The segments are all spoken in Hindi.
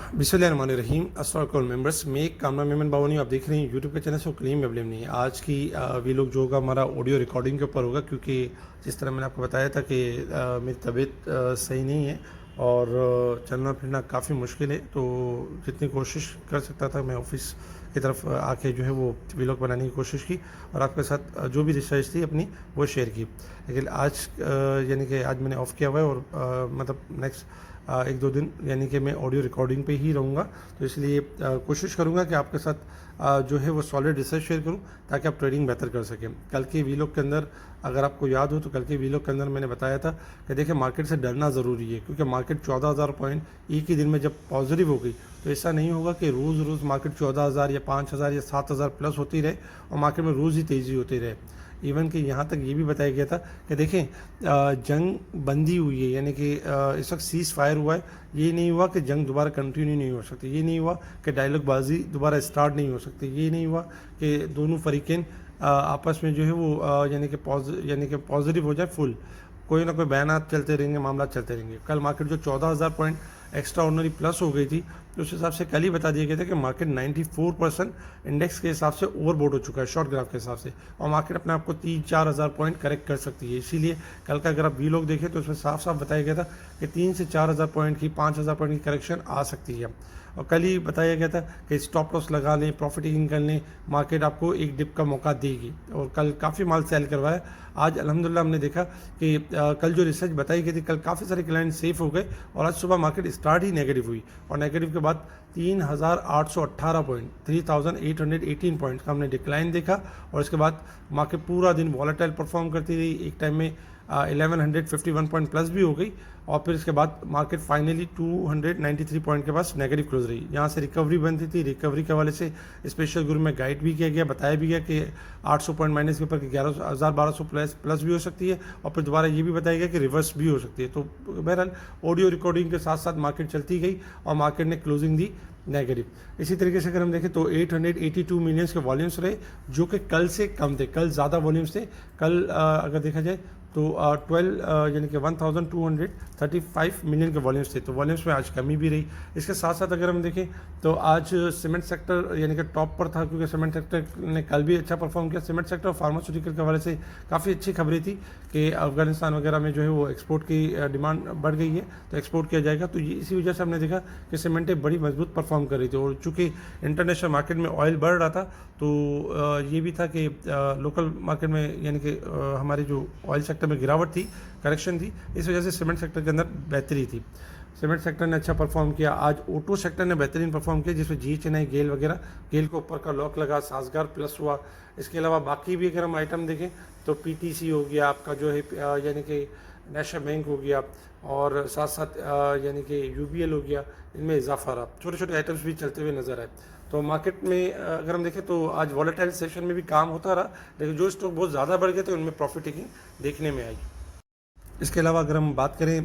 बिस्मिल्लाहिर्रहमानिर्रहीम। अस्सलाम वालेकुम मेंबर्स, मैं कामना मेमन बावनी, आप देख रहे हैं यूट्यूब के चैनल से। क्लेम या ब्लेम नहीं है। आज की वी लोग जो होगा हमारा ऑडियो रिकॉर्डिंग के ऊपर होगा, क्योंकि जिस तरह मैंने आपको बताया था कि मेरी तबीयत सही नहीं है और चलना फिरना काफ़ी मुश्किल है। तो जितनी कोशिश कर सकता था मैं ऑफिस की तरफ आके जो है वो वीलॉग बनाने की कोशिश की और आपके साथ जो भी रिसर्च थी अपनी वो शेयर की। लेकिन आज यानी कि आज मैंने ऑफ़ किया हुआ है और मतलब नेक्स्ट एक दो दिन यानी कि मैं ऑडियो रिकॉर्डिंग पे ही रहूँगा। तो इसलिए कोशिश करूँगा कि आपके साथ जो है वो सॉलिड रिसर्च शेयर करूँ ताकि आप ट्रेडिंग बेहतर कर सकें। कल के वीलॉग के अंदर अगर आपको याद हो तो कल के वीलॉग के अंदर मैंने बताया था कि देखिए मार्केट से डरना ज़रूरी है, क्योंकि मार्केट 14,000 पॉइंट एक ही दिन में जब पॉजिटिव हो गई तो ऐसा नहीं होगा कि रोज़ रोज़ मार्केट 14,000 या 5,000 या 7,000 प्लस होती रहे और मार्केट में रोज़ ही तेज़ी होती रहे। इवन कि यहाँ तक ये भी बताया गया था कि देखें जंग बंदी हुई है, यानी कि इस वक्त सीज़ फायर हुआ है। ये नहीं हुआ कि जंग दोबारा कंटिन्यू नहीं हो सकती, ये नहीं हुआ कि डायलॉग बाजी दोबारा स्टार्ट नहीं हो सकती, ये नहीं हुआ कि दोनों फरीकें आपस में जो है वो यानी कि पॉजिटिव हो जाए फुल। कोई ना कोई बयानात चलते रहेंगे, मामला चलते रहेंगे। कल मार्केट जो 14,000 पॉइंट एक्स्ट्रा ऑर्डनरी प्लस हो गई थी, तो उस हिसाब से कल ही बता दिया गया था कि मार्केट 94% इंडेक्स के हिसाब से ओवरबोट हो चुका है शॉर्ट ग्राफ के हिसाब से, और मार्केट अपने आप को 3-4 हज़ार पॉइंट करेक्ट कर सकती है। इसीलिए कल का अगर आप वी लोग देखें तो उसमें साफ साफ बताया गया था कि 3 से 4 हज़ार पॉइंट की 5,000 पॉइंट की करेक्शन आ सकती है। और कल ही बताया गया था कि स्टॉप लॉस लगा लें, प्रॉफिट टेकिंग कर लें, मार्केट आपको एक डिप का मौका देगी। और कल काफ़ी माल सेल करवाया। आज अल्हम्दुलिल्लाह हमने देखा कि कल जो रिसर्च बताई गई थी, कल काफ़ी सारे क्लाइंट सेफ हो गए और आज सुबह मार्केट स्टार्ट ही नेगेटिव हुई और नेगेटिव के बाद 3,818 पॉइंट 3,818 पॉइंट का हमने डिक्लाइन देखा। और इसके बाद मार्केट पूरा दिन वॉलेटाइल परफॉर्म करती रही। एक टाइम में 1151 पॉइंट प्लस भी हो गई और फिर इसके बाद मार्केट फाइनली 293 पॉइंट के पास नेगेटिव क्लोज रही। यहाँ से रिकवरी बनती थी, रिकवरी के हवाले से स्पेशल ग्रुप में गाइड भी किया गया, बताया भी गया कि 800 पॉइंट माइनस के ऊपर 11,1200 प्लस भी हो सकती है और फिर दोबारा ये भी बताया गया कि रिवर्स भी हो सकती है। तो बहरहाल ऑडियो रिकॉर्डिंग के साथ साथ मार्केट चलती गई और मार्केट ने क्लोजिंग दी नेगेटिव। इसी तरीके से अगर हम देखें तो 882 मिलियंस के वॉल्यूम्स रहे, जो कि कल से कम थे। कल ज़्यादा वॉल्यूम्स थे। कल अगर देखा जाए तो 12 यानी कि 1235 मिलियन के वॉल्यूम्स थे, तो वॉल्यूम्स में आज कमी भी रही। इसके साथ साथ अगर हम देखें तो आज सीमेंट सेक्टर यानी कि टॉप पर था, क्योंकि सीमेंट सेक्टर ने कल भी अच्छा परफॉर्म किया। सीमेंट सेक्टर और फार्मास्यूटिकल के हवाले से काफ़ी अच्छी खबरें थी कि अफगानिस्तान वगैरह में जो है वो एक्सपोर्ट की डिमांड बढ़ गई है, तो एक्सपोर्ट किया जाएगा। तो ये इसी वजह से हमने देखा कि सीमेंटें बड़ी मजबूत परफॉर्म कर रही थी। और चूँकि इंटरनेशनल मार्केट में ऑयल बढ़ रहा था, तो ये भी था कि लोकल मार्केट में यानी कि हमारी जो ऑयल सेक्टर में गिरावट थी, करेक्शन थी, इस वजह से सीमेंट सेक्टर के अंदर बेहतरी थी। सीमेंट सेक्टर ने अच्छा परफॉर्म किया। आज ऑटो सेक्टर ने बेहतरीन परफॉर्म किया, जिसमें GHNI गेल वगैरह, गेल को ऊपर का लॉक लगा, साजगार प्लस हुआ। इसके अलावा बाकी भी अगर हम आइटम देखें तो PTC हो गया आपका जो है यानी कि नेशनल बैंक हो गया और साथ साथ यानी कि UBL हो गया, इनमें इजाफा रहा। छोटे छोटे आइटम्स भी चलते हुए नजर आए। तो मार्केट में अगर हम देखें तो आज वॉलेटाइल सेशन में भी काम होता रहा, लेकिन जो स्टॉक बहुत ज़्यादा बढ़ गए थे उनमें प्रॉफिट टेकिंग देखने में आई। इसके अलावा अगर हम बात करें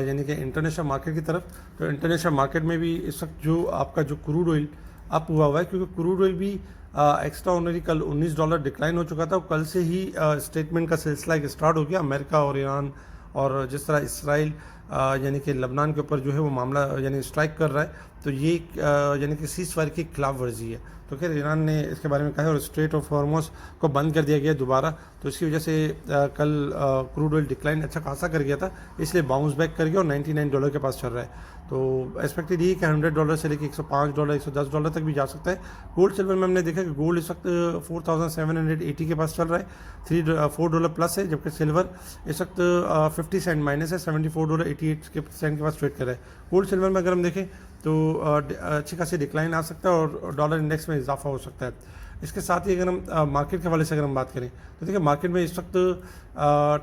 यानी कि इंटरनेशनल मार्केट की तरफ, तो इंटरनेशनल मार्केट में भी इस वक्त जो आपका जो क्रूड ऑयल अप हुआ है, क्योंकि क्रूड ऑयल भी एक्स्ट्रा ऑर्डिनरी कल $19 डिक्लाइन हो चुका था। कल से ही स्टेटमेंट का सिलसिला एक स्टार्ट हो गया। अमेरिका और ईरान और जिस तरह इसराइल यानी कि लबनान के ऊपर जो है वो मामला यानी स्ट्राइक कर रहा है, तो ये यानी कि सीज फायर की खिलाफ वर्जी है। तो खैर ईरान ने इसके बारे में कहा है और स्ट्रेट ऑफ हॉर्मुज़ को बंद कर दिया गया दोबारा। तो इसकी वजह से कल क्रूड ऑयल डिक्लाइन अच्छा खासा कर गया था, इसलिए बाउंस बैक कर गया और $99 के पास चल रहा है। तो एक्सपेक्टेड ये कि $100 से लेकर $105 $110 तक भी जा सकता है। गोल्ड सिल्वर में हमने देखा कि गोल्ड इस वक्त 4,780 के पास चल रहा है, $4 प्लस है, जबकि सिल्वर इस वक्त 50 सेंट माइनस है, $74.88 के पास ट्रेड कर रहा है। गोल्ड सिल्वर में अगर हम देखें तो अच्छी खासी डिक्लाइन आ सकता है और डॉलर इंडेक्स में इजाफा हो सकता है। इसके साथ ही अगर हम मार्केट के हवाले से अगर हम बात करें तो देखिए मार्केट में इस वक्त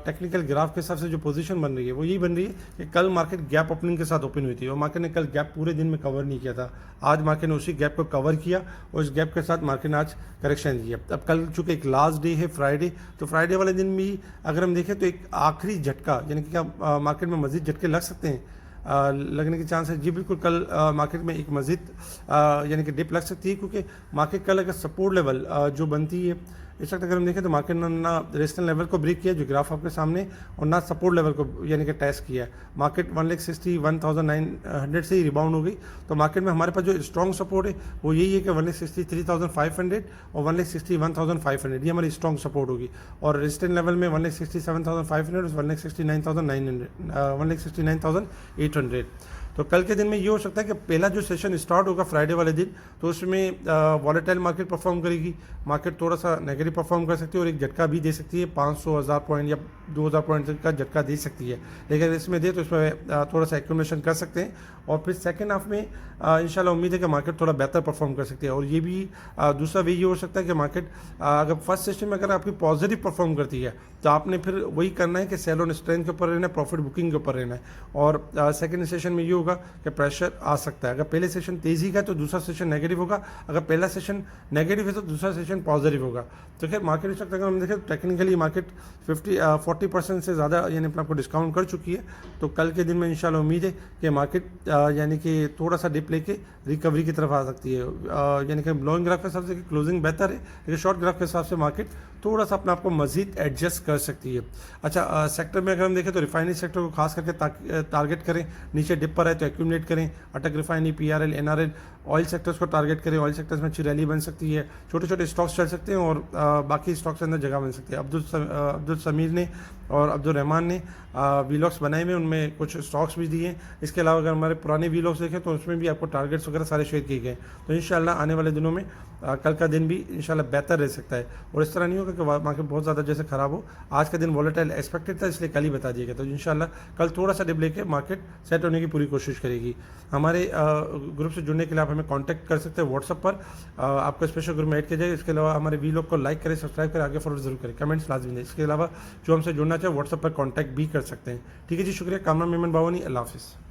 टेक्निकल ग्राफ के हिसाब से जो पोजीशन बन रही है वो यही बन रही है कि कल मार्केट गैप ओपनिंग के साथ ओपन हुई थी और मार्केट ने कल गैप पूरे दिन में कवर नहीं किया था। आज मार्केट ने उसी गैप को कवर किया और इस गैप के साथ मार्केट ने आज करेक्शन दिया। अब कल चूँकि एक लास्ट डे है फ्राइडे, तो फ्राइडे वाले दिन भी अगर हम देखें तो एक आखिरी झटका यानी कि क्या मार्केट में मजीद झटके लग सकते हैं, लगने के चांस है जी बिल्कुल। कल मार्केट में एक मजीद यानी कि डिप लग सकती है, क्योंकि मार्केट कल अगर सपोर्ट लेवल जो बनती है इस वक्त अगर हम देखें तो मार्केट ने ना रेजिस्टेंस लेवल को ब्रेक किया जो ग्राफ आपके सामने, और ना सपोर्ट लेवल को यानी कि टेस्ट किया है। मार्केट 1,61,900 से ही रिबाउंड हो गई। तो मार्केट में हमारे पास जो स्ट्रॉन्ग सपोर्ट है वो यही है कि 1,63,500 और 1,61,500 ये हमारी स्ट्रॉन्ग सपोर्ट होगी, और रेजिस्टेंस लेवल में 1,67,500 और 1,69,900 1,69,800। तो कल के दिन में ये हो सकता है कि पहला जो सेशन स्टार्ट होगा फ्राइडे वाले दिन, तो उसमें वॉलेटाइल मार्केट परफॉर्म करेगी, मार्केट थोड़ा सा नेगेटिव परफॉर्म कर सकती है और एक झटका भी दे सकती है, 500,000 पॉइंट या 2,000 पॉइंट का झटका दे सकती है। लेकिन इसमें दे तो इसमें थोड़ा सा एक्यूमुलेशन कर सकते हैं, और फिर सेकेंड हाफ में इंशाल्लाह उम्मीद है कि मार्केट थोड़ा बेहतर परफॉर्म कर सकती है। और ये भी दूसरा वे ये हो सकता है कि मार्केट अगर फर्स्ट सेशन में अगर आपकी पॉजिटिव परफॉर्म करती है तो आपने फिर वही करना है कि सेल ऑन स्ट्रेंथ के ऊपर रहना है, प्रॉफिट बुकिंग के ऊपर रहना है। और सेकंड सेशन में ये होगा कि प्रेशर आ सकता है, अगर पहले सेशन तेजी का तो दूसरा सेशन नेगेटिव होगा, अगर पहला सेशन नेगेटिव है तो दूसरा सेशन पॉजिटिव होगा। तो खैर मार्केट इस वक्त अगर हम देखें तो टेक्निकली मार्केट 40% से ज़्यादा यानी अपने आपको डिस्काउंट कर चुकी है। तो कल के दिन में इंशाल्लाह उम्मीद है कि मार्केट यानी कि थोड़ा सा डिप लेके रिकवरी की तरफ आ सकती है। यानी कि लॉन्ग ग्राफ के हिसाब से क्लोजिंग बेहतर है, लेकिन शॉर्ट ग्राफ के हिसाब से मार्केट थोड़ा सा अपने आप को मजीद एडजस्ट कर सकती है। अच्छा, सेक्टर में अगर हम देखें तो रिफाइनरी सेक्टर को खास करके टारगेट करें, नीचे डिप पर है तो एक्यूमुलेट करें, अटक refinery, PRL, NRL, oil sectors को टारगेट करें। ऑयल सेक्टर्स में अच्छी रैली बन सकती है, छोटे छोटे स्टॉक्स चल सकते हैं और बाकी स्टॉक्स के अंदर जगह बन सकती है। अब्दुल समीर ने और अब्दुल रहमान ने वीलॉग्स बनाए हुए, उनमें कुछ स्टॉक्स भी दिए। इसके अलावा अगर हमारे पुराने वीलॉग्स देखें तो उसमें भी आपको टारगेट्स वगैरह सारे शेयर किए गए। तो इंशाल्लाह आने वाले दिनों में कल का दिन भी इंशाल्लाह बेहतर रह सकता है, और इस तरह नहीं होगा कि मार्केट बहुत ज़्यादा जैसे ख़राब हो। आज का दिन वॉलेटाइल एक्सपेक्टेड था, इसलिए कल ही बता दिया गया। तो इंशाल्लाह कल थोड़ा सा डिप लेके मार्केट सेट होने की पूरी कोशिश करेगी। हमारे ग्रुप से जुड़ने के लिए आप हमें कॉन्टैक्ट कर सकते हैं व्हाट्सअप पर, आपको स्पेशल ग्रुप में ऐड किया जाएगा। इसके अलावा हमारे वीलॉग को लाइक करें, सब्सक्राइब करें, आगे फॉरवर्ड जरूर करें, कमेंट्स लाजमी दें। इसके अलावा जो हमसे जुड़ना चाहे व्हाट्सअप पर कॉन्टैक्ट भी कर सकते हैं। ठीक है जी, शुक्रिया। कामरान मेमन बावनी, अल्लाह हाफिज़।